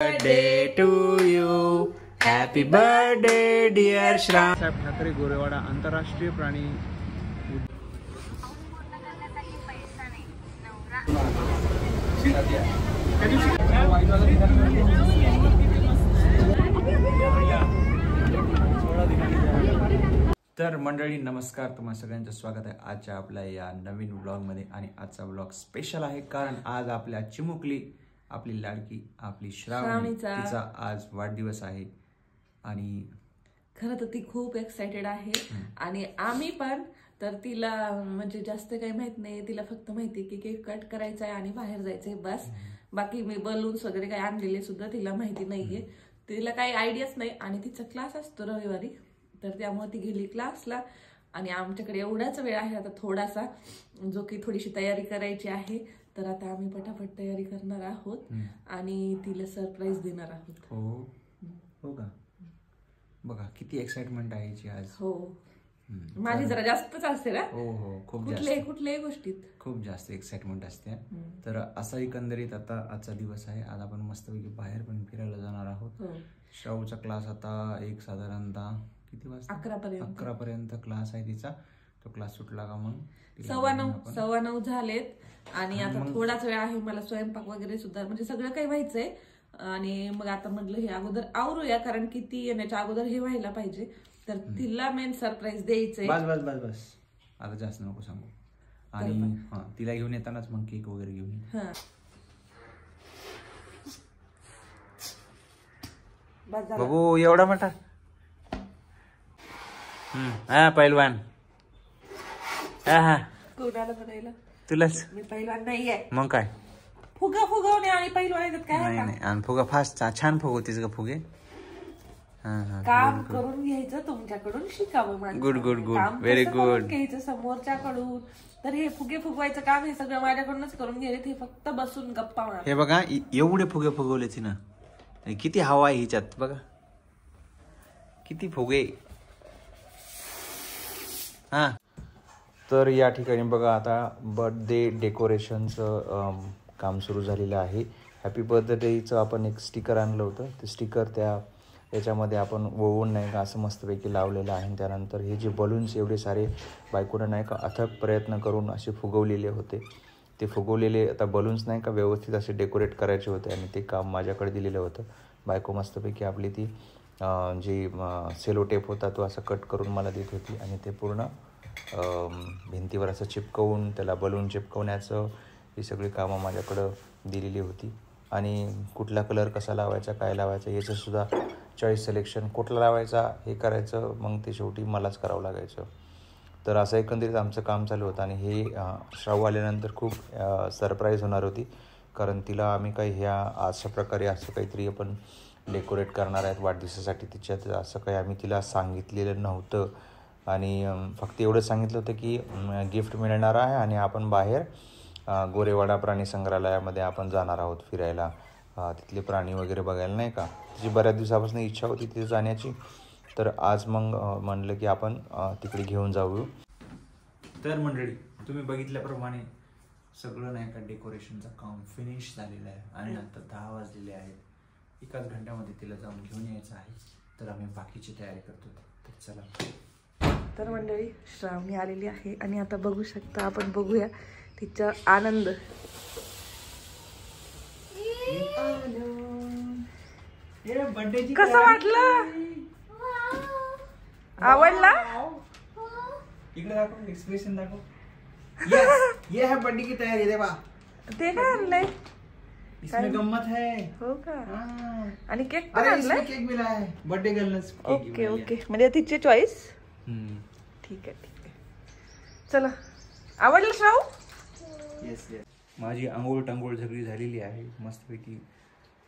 birthday to you. Happy birthday dear श्राम. साहेब ठाकरे गोरेवाडा आंतरराष्ट्रीय प्राणी तर मंडळी नमस्कार, तुम्हा सगळ्यांचं स्वागत आहे आजच्या आपल्या या नवीन व्लॉग मध्ये. आणि आजचा व्लॉग स्पेशल आहे कारण आज आपल्या चिमुकली, आपली लाडकी, आपली श्रावणी, तिचा आज वाढदिवस आहे. आणि खरं तर ती खूप एक्साइटेड आहे. आणि आम्ही पण तर तिला म्हणजे जास्त काही माहित नाही, तिला फक्त माहिती की केक कट करायचा आहे आणि बाहेर जायचंय बस. बाकी मी बलून्स वगैरे काही आणलेले सुद्धा तिला माहिती नाहीये, तिला काही आयडियाच नाही. आणि तिचा क्लास असतो रविवारी, तर त्यामुळे ती गेली क्लासला. आणि आमच्याकडे एवढाच वेळ आहे आता थोडासा, जो की थोडीशी तयारी करायची आहे. तर आता आम्ही पटापट तयारी करणार आहोत आणि तिला सरप्राईज देणार आहोत. हो का, बघा किती एक्साइटमेंट आहे याची आज. हो, माझी जरा जास्तच असते ना. हो खूप कुठल्याही गोष्टीत खूप जास्त एक्साइटमेंट असते. तर असा एकंदरीत आता आजचा दिवस आहे. आज आपण मस्तपैकी बाहेर पण फिरायला जाणार आहोत. श्रावचा क्लास आता एक साधारणतः किती वाजता, 11 पर्यंत क्लास आहे तिचा. तो क्लास सुटला का मग 9:15 झालेत. आणि आता थोडाच वेळ आहे, मला स्वयंपाक वगैरे सुद्धा म्हणजे सगळं काही व्हायचंय. आणि मग आता म्हटलं हे अगोदर आवरूया, कारण की ती येण्याच्या अगोदर हे व्हायला पाहिजे. तर तिला मेन सरप्राईज द्यायचंय. बस आता जास्त नको सांगू. आणि तिला घेऊन येतानाच मग केक वगैरे घेऊन ये. बघू एवढा मोठा पहिलवान. कोणाला म्हणायला तुलाच. मी पहिलवान नाहीये. मग काय फुगा फुगवणे आणि पहिलवान काय नाही. आणि फुगा फास्ट छान फुगवतीस का फुगे. काम करून घ्यायचं, तुमच्याकडून शिकावं. Good very good. घ्यायचं समोरच्याकडून. तर हे फुगे फुगवायचं काम हे सगळं माझ्याकडूनच करून घ्यायचं. हे फक्त बसून गप्पा मार. हे बघा एवढे फुगे फुगवले तिनं. किती हवा आहे हिच्यात बघा, किती फुगे. तर या ठिकाणी बघा आता बर्थडे डेकोरेशनचं काम सुरू झालेलं आहे. हॅपी बर्थडेचं आपण एक स्टिकर आणलं होतं, ते स्टिकर याच्यामध्ये आपण ओवून नाही का असं मस्तपैकी लावलेलं आहे. त्यानंतर हे जे बलून्स एवढे सारे बायकोनं नाही का अथक प्रयत्न करून असे फुगवलेले होते, ते फुगवलेले आता बलून्स नाही का व्यवस्थित असे डेकोरेट करायचे होते. आणि ते काम माझ्याकडे दिलेलं होतं. बायको मस्तपैकी आपली ती जी सेलो टेप होता तो असं कट करून मला देत होती. आणि ते पूर्ण भिंतीवर असं चिपकवून त्याला बलून चिपकवण्याचं ही सगळी कामं माझ्याकडं दिलेली होती. आणि कुठला कलर कसा लावायचा, काय लावायचं याचंसुद्धा चॉईस सिलेक्शन, कुठला लावायचा हे करायचं, मग ते शेवटी मलाच करावं लागायचं. तर असं एकंदरीत आमचं काम चालू होतं. आणि हे श्राव आल्यानंतर खूप सरप्राईज होणार होती, कारण तिला आम्ही काही ह्या अशा प्रकारे असं काहीतरी आपण डेकोरेट करणार आहेत वाढदिवसासाठी तिच्यात, असं काही आम्ही तिला सांगितलेलं नव्हतं. आणि फक्त एवढं सांगितलं होतं की गिफ्ट मिळणार आहे आणि आपण बाहेर गोरेवाडा प्राणी संग्रहालयामध्ये आपण जाणार आहोत फिरायला, तिथले प्राणी वगैरे बघायला नाही का. तिची बऱ्याच दिवसापासून इच्छा होती तिथे जाण्याची. तर आज मग म्हणलं की आपण तिकडे घेऊन जाऊ. तर मंडळी तुम्ही बघितल्याप्रमाणे सगळं नाही का डेकोरेशनचं काम फिनिश झालेलं आहे. आणि आता 10 वाजलेले आहेत. एकाच घंट्यामध्ये तिला जाऊन घेऊन यायचं आहे. तर आम्ही बाकीची तयारी करतो. तर चला. तर मंडळी श्रावणी आलेली आहे आणि आता बघू शकता, आपण बघूया तिचा आनंद. कसं वाटलं, आवडला? इकडे दाखव, एक्सप्रेशन दाखव. ये है बर्थडे की तयारी. दे बा, ते काय आणलंय, इसमें गम्मत है. हो का. आणि केक पण आणलाय. केक मिला है बर्थडे गर्ल्स. ओके म्हणजे तिची चॉईस. ठीक आहे. चला, आवडलं श्राव? येस. माझी आंघोळ टांगोळ सगळी झालेली आहे. मस्तपैकी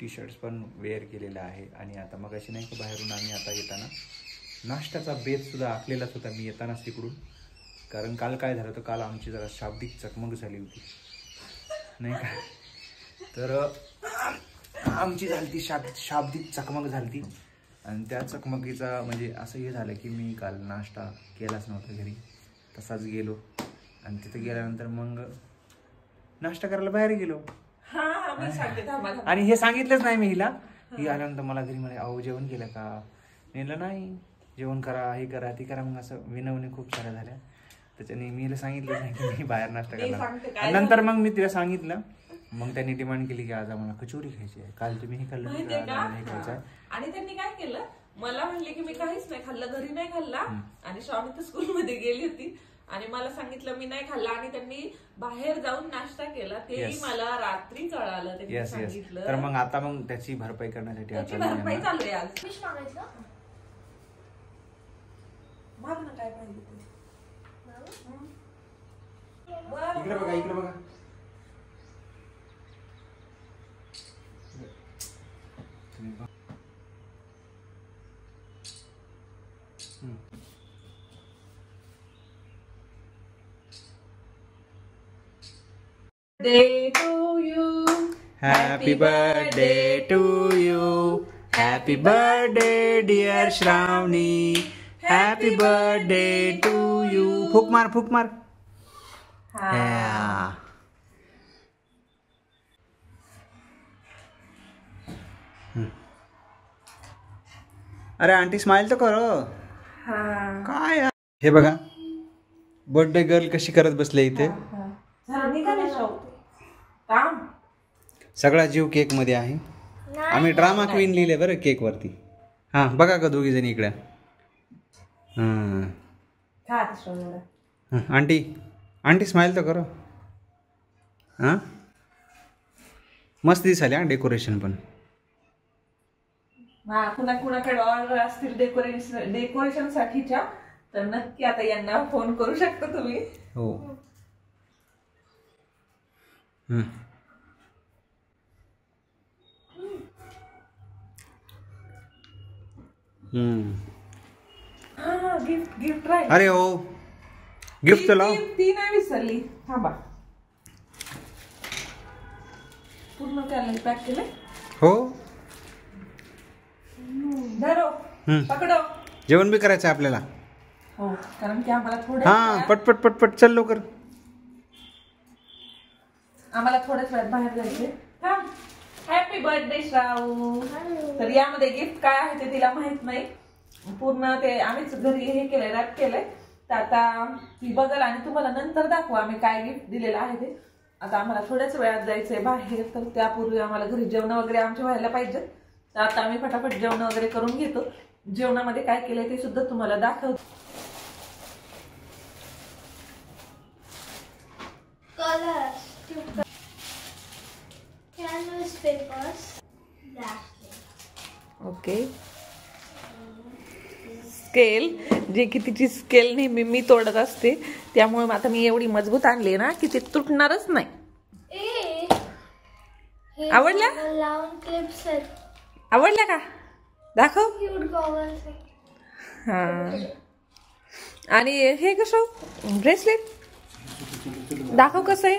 टी शर्ट्स पण वेअर केलेला आहे. आणि आता मग अशी नाही का बाहेरून आम्ही आता येताना नाश्त्याचा बेत सुद्धा आखलेलाच होता मी येतानाच तिकडून. कारण काल काय झालं होतं, काल आमची जरा शाब्दिक चकमक झाली होती नाही का. तर आमची झाली ती शाब्दिक चकमक झाली ती. आणि त्या चकमकीचा म्हणजे असं हे झालं की मी काल नाश्ता केलाच नव्हता घरी, तसाच गेलो. आणि तिथे गेल्यानंतर मग नाश्ता करायला बाहेर गेलो. आणि हे सांगितलंच नाही मी हिला, ही आल्यानंतर मला घरी म्हणे अहो जेवण केलं का, म्हणलं नाही, जेवण करा, हे करा, ते करा. मग असं विनवणी खूप साऱ्या झाल्या. त्याच्याने मी सांगितलं नाही की मी बाहेर नाश्ता करणार. नंतर मग मी तिला सांगितलं, मग त्यांनी डिमांड केली की आज आम्हाला कचोरी खायची आहे, काल तुम्ही हे खाल्लं, हे खायचं आहे. आणि त्यांनी काय केलं, मला म्हणले की मी काहीच नाही खाल्लं, घरी नाही खाल्ला, आणि स्वामी तर स्कूलमध्ये गेली होती आणि मला सांगितलं मी नाही खाल्ला, आणि त्यांनी बाहेर जाऊन नाश्ता केला, तेही मला रात्री कळालं, त्यांनी सांगितलं. तर मग आता मग त्याची भरपाई करण्यासाठी भरपाई चालू आहे आज. माग ना काय पाहिजे ते. इकडे बघा, इकडे बघा. Day to you. Happy birthday to you. Happy birthday dear Shravani. Happy birthday to you. फूक मार, फूक मार. Yeah. अरे आंटी स्माइल तो करो. काय हे बघा, बर्थडे गर्ल कशी करत बसले इथे. सगळा जीव केक मध्ये आहे. आम्ही ड्रामा क्वीन लिहिले बरं केक वरती. हा बघा का दोघी जणी इकडे. आंटी आंटी स्माइल तो करो. हा मस्त दिसाले हा डेकोरेशन पण. कुणाकडे ऑर्डर असतील डेकोरेशन साठीच्या तर नक्की आता यांना फोन करू शकता तुम्ही. हो. गिफ्ट राहील. अरे हो गिफ्ट तो लाव. ती नाही विसरली. थांबा, पूर्ण त्याला पॅक केलं. हो धरो, पकडो. जेवण बी करायचं आपल्याला. हो, कारण की आम्हाला थोडं. हा पटपट पटपट चल लवकर. आम्हाला थोड्याच वेळात बाहेर जायचे. Happy birthday Shravu. तर यामध्ये गिफ्ट काय आहे ते तिला माहित नाही. पूर्ण ते आम्हीच घरी हे केलंय, रॅप केलंय. तर आता ती बघल आणि तुम्हाला नंतर दाखवू आम्ही काय गिफ्ट दिलेलं आहे ते. आता आम्हाला थोड्याच वेळात जायचंय बाहेर, तर त्यापूर्वी आम्हाला घरी जेवण वगैरे आमचे व्हायला पाहिजे. तर आता आम्ही फटाफट जेवण वगैरे करून घेतो. जेवणामध्ये काय केलंय ते सुद्धा तुम्हाला दाखवतो. ओके, स्केल, जे की तिची स्केल नेहमी मी तोडत असते, त्यामुळे आता मी एवढी मजबूत आणली ना की ते तुटणारच नाही. आवडल्या? आवडल्या का? दाखव. हा, आणि हे कसं ब्रेसलेट दाखव कसं आहे.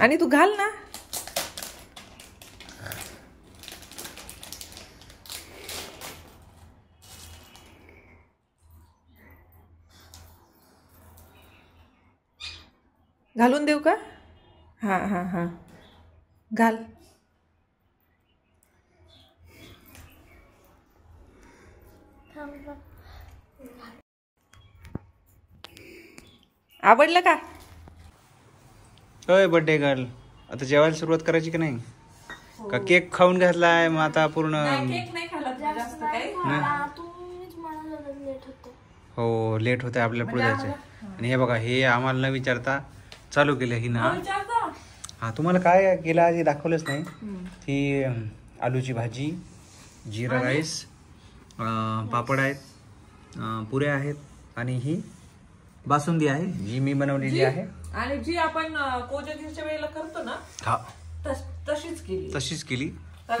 आणि तू घाल ना. घालून देऊ का? हा हा हा, घाल. आवडलं का? होय बर्थडे गर्ल, आता जेवायला सुरुवात करायची की नाही? का केक खाऊन घातलाय मग आता पूर्ण? केक नाही खाल्ला जास्त काही. हो लेट होते आपल्याला पुढे जायचं. आणि हे बघा, हे आम्हाला न विचारता चालू केलं ही ना. हा, तुम्हाला काय केलं आधी दाखवलंच नाही. ही आलूची भाजी, जिरा राईस, पापड आहेत, पुऱ्या आहेत, आणि ही बासुंदी आहे जी मी बनवलेली आहे. आणि जी आपण कोजागीरच्या वेळेला करतो ना, हा तशीच केली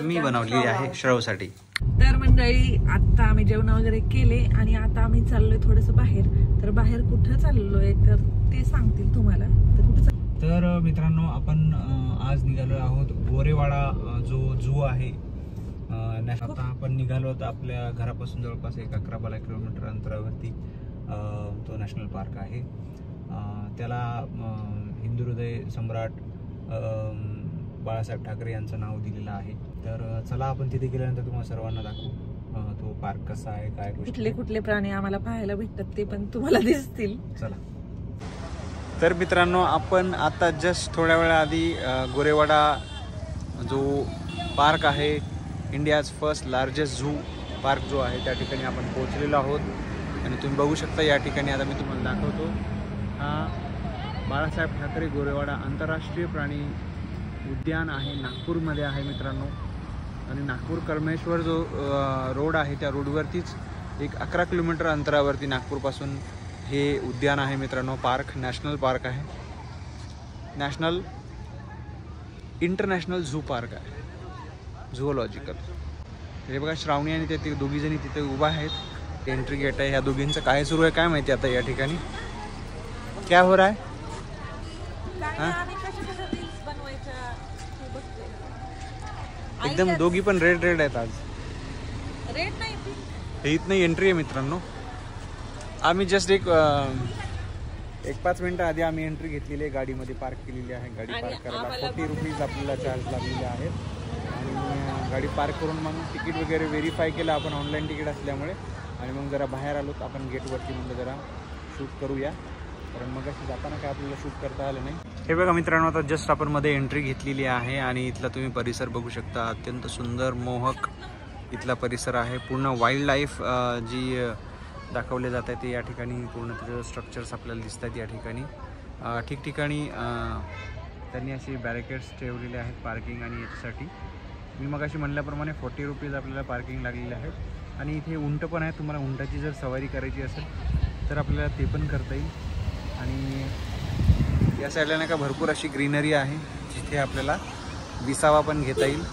मी बनवलेली आहे श्रवसाठी. तर मंडळी, आता आम्ही जेवण वगैरे केले आणि आता आम्ही चाललोय थोडस बाहेर. तर बाहेर कुठं चाललोय तर ते सांगतील तुम्हाला. तर मित्रांनो, आपण आज निघालो आहोत गोरेवाडा जो झू आहे. आता आपण निघालो होतो आपल्या घरापासून जवळपास 11-12 किलोमीटर अंतरावरती तो नॅशनल पार्क आहे. त्याला हिंदू हृदय सम्राट बाळासाहेब ठाकरे यांचं नाव दिलेलं आहे. तर चला आपण तिथे गेल्यानंतर तुम्हाला सर्वांना दाखवू तो पार्क कसा आहे, काय कुठले कुठले प्राणी आम्हाला पाहायला भेटतात ते पण तुम्हाला दिसतील. चला. तर मित्रांनो, आपण आता जस्ट थोड्या वेळाआधी गोरेवाडा जो पार्क आहे, India's first largest zoo park जो आहे, त्या ठिकाणी आपण पोहोचलेलो आहोत. आणि तुम्ही बघू शकता या ठिकाणी आता मी तुम्हाला दाखवतो. हा बाळासाहेब ठाकरे गोरेवाडा आंतरराष्ट्रीय प्राणी उद्यान आहे, नागपूरमध्ये आहे मित्रांनो. आणि नागपूर कळमेश्वर जो रोड आहे त्या रोडवरतीच एक 11 किलोमीटर अंतरावरती नागपूरपासून हे उद्यान आहे मित्रांनो. पार्क नॅशनल पार्क आहे, इंटरनॅशनल झू पार्क आहे, झुओलॉजिकल. हे बघा श्रावणी आणि ते दोघीजणी तिथे उभा आहेत. एंट्री गेट आहे. ह्या दोघींचं काय सुरू आहे काय माहिती आता या ठिकाणी. क्या हो रहा है? एकदम दोघी पण रेड आहेत आज. रेड नाही, हे इथनं एंट्री आहे मित्रांनो. आम्ही जस्ट एक 5 मिनिटं आधी आम्ही एंट्री घेतलेली आहे, गाडीमध्ये पार्क केलेली आहे. गाडी पार्क करायला 40 रुपीज आपल्याला चार्ज लागलेले आहेत. आणि गाडी पार्क करून मग तिकीट वगैरे व्हेरीफाय केलं आपण, ऑनलाईन तिकीट असल्यामुळे. आणि मग जरा बाहेर आलो आपण गेटवरती, म्हणलं जरा शूट करूया, कारण मग अशी जाताना काय आपल्याला शूट करता आलं नाही. हे बघा मित्रांनो, आता जस्ट आपण मध्ये एंट्री घेतलेली आहे आणि इथला तुम्ही परिसर बघू शकता. अत्यंत सुंदर मोहक इथला परिसर आहे. पूर्ण वाईल्ड लाईफ जी दाखवले जात आहे ते या ठिकाणी पूर्ण त्याचं स्ट्रक्चर्स आपल्याला दिसत आहेत. या ठिकाणी ठिकठिकाणी त्यांनी असे बॅरिकेड्स ठेवलेले आहेत पार्किंग आणि याच्यासाठी. मी मग अशी म्हणल्याप्रमाणे 40 रुपीज आपल्याला पार्किंग लागलेले आहेत. आणि इथे उंट पण आहे. तुम्हाला उंटाची जर सवारी करायची असेल तर आपल्याला ते पण करता येईल. आणि या साईडला नाही का भरपूर अशी ग्रीनरी आहे जिथे आपल्याला विसावा पण घेता येईल.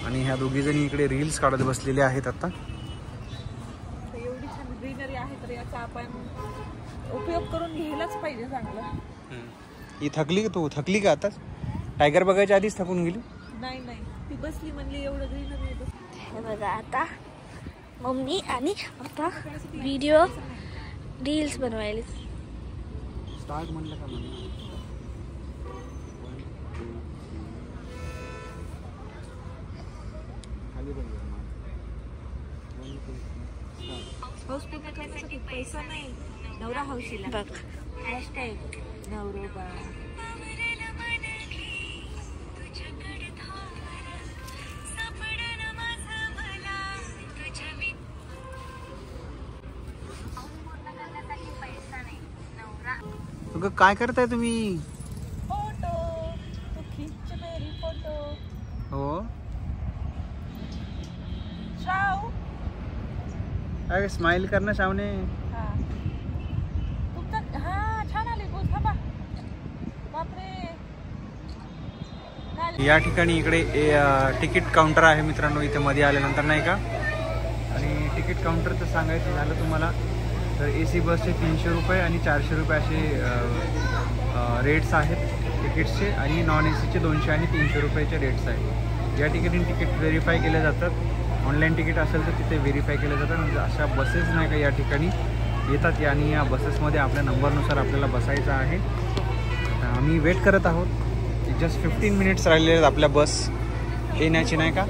आणि ह्या दोघीजणी इकडे रील्स काढत बसलेले आहेत. आता एवढी छान ग्रीनरी आहे तर याचा आपण उपयोग करून घ्यायलाच पाहिजे चांगलं. ही थकली का आताच? टायगर बघायच्या आधीच थकून गेली? नाही ती बसली म्हणली एवढं ग्रीनरी. हे बघा आता मम्मी आणि आता व्हिडिओ रील्स बनवायला स्टार्ट म्हणलं का म्हणलं. पैसा नाही, नवरा हौशीला बघ. नवरोबा काय करताय तुम्ही? फोटो तू खींच मेरी फोटो. हो श्राव, अरे स्माइल करणं शावने. तुमचा हा छान आली पोच. थांबा, बापरे. या ठिकाणी इकडे तिकीट काउंटर आहे मित्रांनो, इथे मध्ये आल्यानंतर नाही का. आणि तिकीट काउंटरचं सांगायचं झालं तुम्हाला तर AC बसचे 300 रुपये आणि 400 रुपये असे रेट्स आहेत तिकीट्सचे. आणि नॉन ACचे 200 आणि 300 रुपयाचे रेट्स आहेत. या ठिकाणी तिकीट व्हेरीफाय केले जातात. ऑनलाईन तिकीट असेल तर तिथे व्हेरीफाय केले जातात. म्हणजे अशा बसेस नाही का या ठिकाणी येतात आणि या बसेसमध्ये आपल्या नंबरनुसार आपल्याला बसायचं आहे. आम्ही वेट करत आहोत. जस्ट 15 मिनिट्स राहिलेले आहेत आपल्या बस येण्याची नाही का.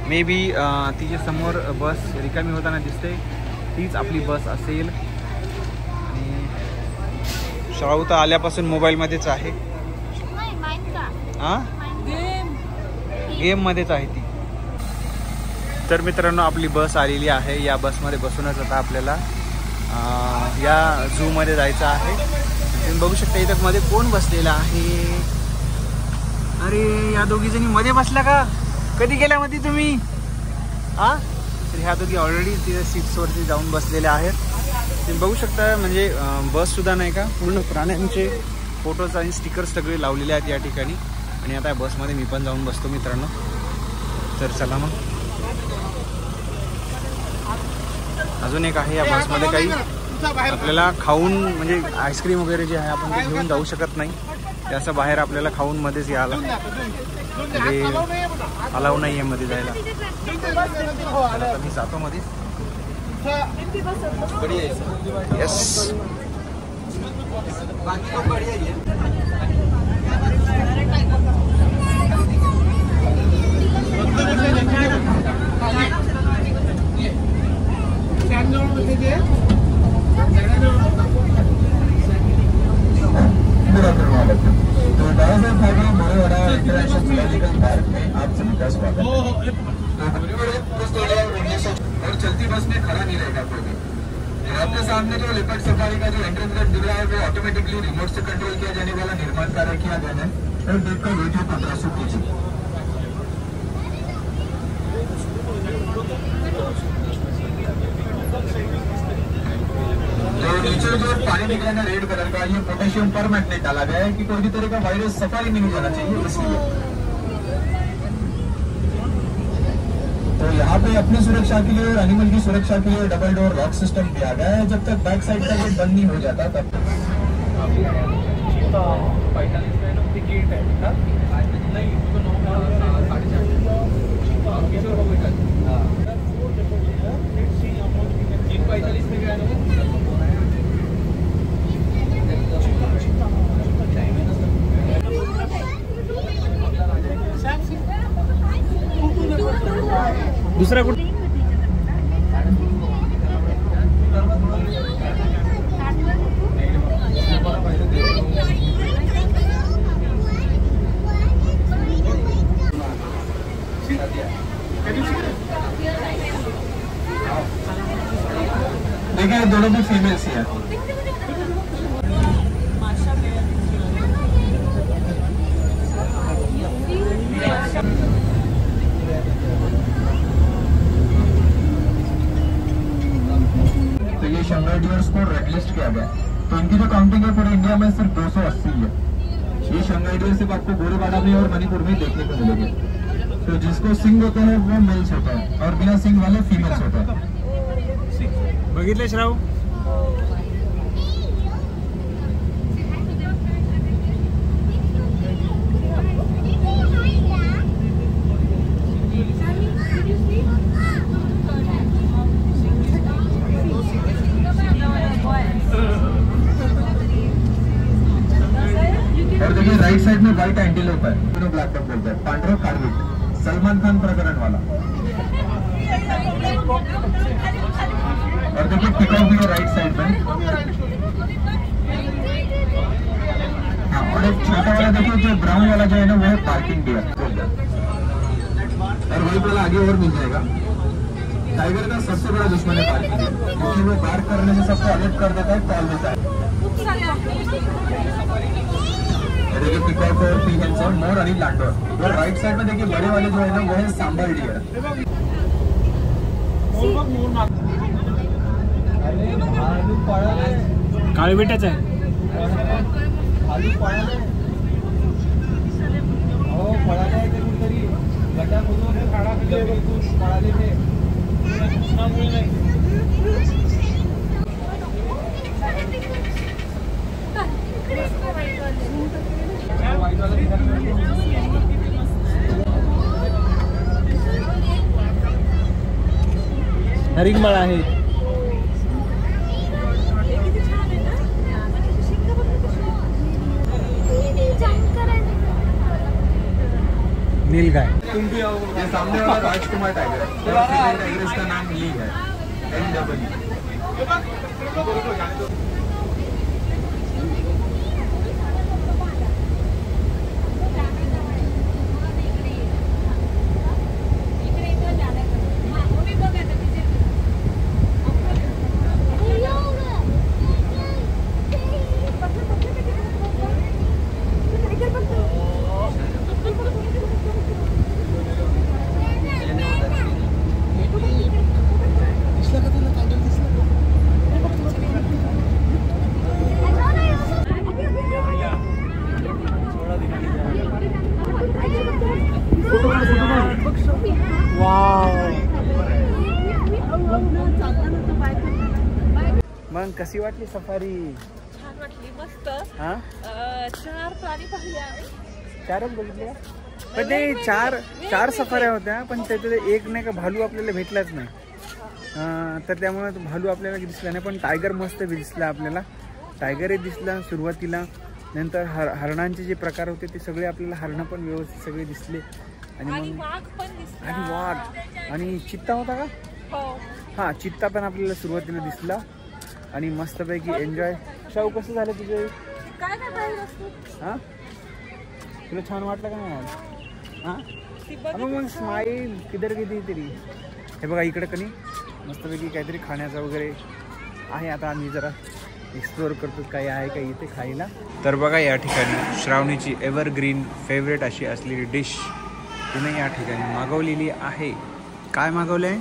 मे बी तिच्या समोर बस रिकामी होताना दिसते, तीच आपली बस असेल. आणि श्राव तर आल्यापासून मोबाईलमध्येच आहे. हां, गेममध्येच आहे ती. तर मित्रांनो आपली बस आलेली आहे. या बसमध्ये बसूनच आता आपल्याला या झूमध्ये जायचं आहे. तुम्ही बघू शकता इथं मध्ये कोण बसलेला आहे. अरे या दोघीजणी मध्ये बसल्या का? कधी गेल्या मध्ये तुम्ही? हां, तर ह्या दोघी ऑलरेडी तिथे सीट्सवरती जाऊन बसलेल्या आहेत. तुम्ही बघू शकता म्हणजे बससुद्धा नाही का पूर्ण प्राण्यांचे फोटोज आणि स्टिकर्स सगळे लावलेले आहेत या ठिकाणी. आणि आता या बसमध्ये मी पण जाऊन बसतो मित्रांनो. तर चला मग. अजून एक आहे या बसमध्ये काही आपल्याला खाऊन म्हणजे आईस्क्रीम वगैरे जे आहे आपण ते घेऊन जाऊ शकत नाही. ते असं बाहेर आपल्याला खाऊन मध्येच यायला म्हणजे अलाव नाही आहे मध्ये जायला. आता मी जातो मध्ये. येस, और चलती बस में खड़ा नहीं रहेगा कोई भी। आपके सामने जो लेपर्ड सफारी का जो एंट्रेंस गेट दिख रहा है वो ऑटोमेटिकली रिमोट से कंट्रोल किया जाने वाला निर्माण कार्य किया गया है। और गेट का वेट है 1500 kg। तो नीचे जो पानी दिख रहा है ना रेड कलर का, ये पोटेशियम परमैंगनेट डाला गया है कि कोई भी तरह का वायरस सफारी नहीं जाना चाहिए, इसलिए। तो यहाँ पे अपनी सुरक्षा के लिए और एनिमल की सुरक्षा के लिए डबल डोर लॉक सिस्टम दिया गया है। जब तक बैक साइड का गेट बंद नहीं हो जाता तब तक। दूसरा कुछ देखिए दोनों भी फीमेल्स हैं। तो ये शंघाई डियर्स को रेड लिस्ट किया गया। तो इनकी जो काउंटिंग है पूरे इंडिया में सिर्फ 280 है। ये शंघाई डियर सिर्फ आपको गोरेवाड़ा में और मणिपुर में देखने को मिलेंगे। तो जिसको सिंग होते हैं वो मेल्स होते हैं और बिना सिंग वाले फीमेल्स होते हैं। बघितले श्राव और देखिए राइट साइड में व्हाइट एंटीलोप है, ब्लैक डक बोलते हैं, पांड्रा कार्विट, सलमान खान प्रकरण वाला। और देखिए पिकॉक भी है राइट साइड में। हाँ, और एक छोटा वाला देखिए जो ब्राउन वाला जो है ना वो है पार्किंग डियर। और वही वाला आगे और मिल जाएगा। टाइगर का सबसे बड़ा दुश्मन है पार्किंग डियर, क्योंकि वो बार्क करने से सबको अलर्ट कर देता है, कॉल देता है। देखिए पिकॉक और पीहेंस और मोर आणि लांडोर। और राइट साइड में देखिए बड़े वाले जो है ना वो है सांबर डियर। काळी बेटाच आहे। हरिंगमाळ आहे। नीलगाय। ये सामने वाला राजकुमार टाइगर है, टाइगर इसका नाम ली है, NW। मग कशी वाटली सफारी? छान वाटली, मस्त। हा 4 प्राणी पाहिले आम्ही, 4च बघितले पण ते चार सफाऱ्या होत्या, पण त्याच्यात एक नाही का भालू आपल्याला भेटलाच नाही। तर त्यामुळे भालू आपल्याला दिसला नाही, पण टायगर मस्त दिसला आपल्याला। टायगरही दिसला सुरुवातीला, नंतर हरणांचे जे प्रकार होते ते सगळे आपल्याला हरणं पण व्यवस्थित सगळे दिसले। आणि मग वाघ पण दिसला. आणि वाघ आणि चित्ता होता का? हो. हां, चित्ता पण आपल्याला सुरुवातीला दिसला. आणि मस्तपैकी एन्जॉय. शाहू कसं झालं तुझे? काय काय पाहिजे असतो? हां, तुला छान वाटलं का नाही? हां, मग स्माईल किधर गेली तरी. हे बघा इकडे कनी मस्तपैकी काहीतरी खाण्याचं वगैरे आहे. आता आम्ही जरा एक्सप्लोअर करतो काय आहे का इथे खायला. तर बघा या ठिकाणी श्रावणीची एव्हरग्रीन फेवरेट अशी असलेली डिश तिने या ठिकाणी मागवलेली आहे. काय मागवलं आहे?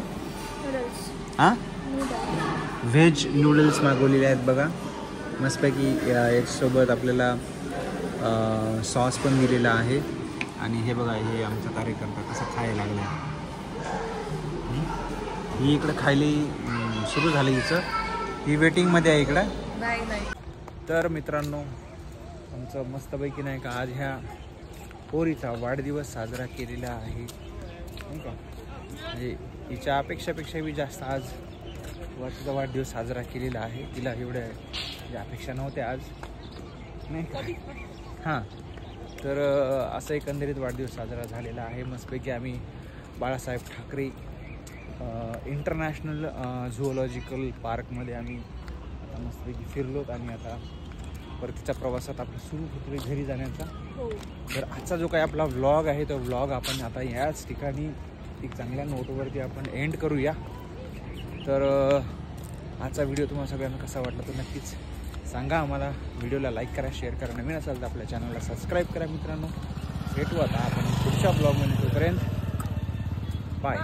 हां, व्हेज नूडल्स मागवलेले आहेत बघा. मस्तपैकी याच्यासोबत आपल्याला सॉस पण दिलेला आहे. आणि हे बघा हे आमचा कार्यकर्ता कसा खायला लागला. ही इकडं खायला सुरू झालं हिचं. ही वेटिंगमध्ये आहे इकडं. नाही. तर मित्रांनो आमचं मस्तपैकी नाही का आज ह्या पोरीचा वाढदिवस साजरा केलेला आहे नाही का. म्हणजे तिच्या अपेक्षापेक्षाही जास्त आज तिचा वाढदिवस साजरा केलेला आहे. तिला एवढ्या अपेक्षा नव्हत्या आज नाही का. हां, तर असं एकंदरीत वाढदिवस साजरा झालेला आहे. मस्तपैकी आम्ही बाळासाहेब ठाकरे इंटरनॅशनल झुओलॉजिकल पार्कमध्ये आम्ही आता मस्तपैकी फिरलोत. आणि आता परतीच्या प्रवासात आपलं सुरू होतो घरी जाण्याचा. तर आजचा जो काही आपला व्लॉग आहे तो व्लॉग आपण आता याच ठिकाणी एक चांगल्या नोटवरती आपण एंड करूया. तर आजचा व्हिडिओ तुम्हाला सगळ्यांना कसा वाटला तो नक्कीच सांगा आम्हाला. व्हिडिओला लाईक करा, शेअर करा. नवीन असाल तर आपल्या चॅनलला सबस्क्राईब करा. मित्रांनो भेटू आता आपण पुढच्या ब्लॉगमध्ये. तोपर्यंत बाय.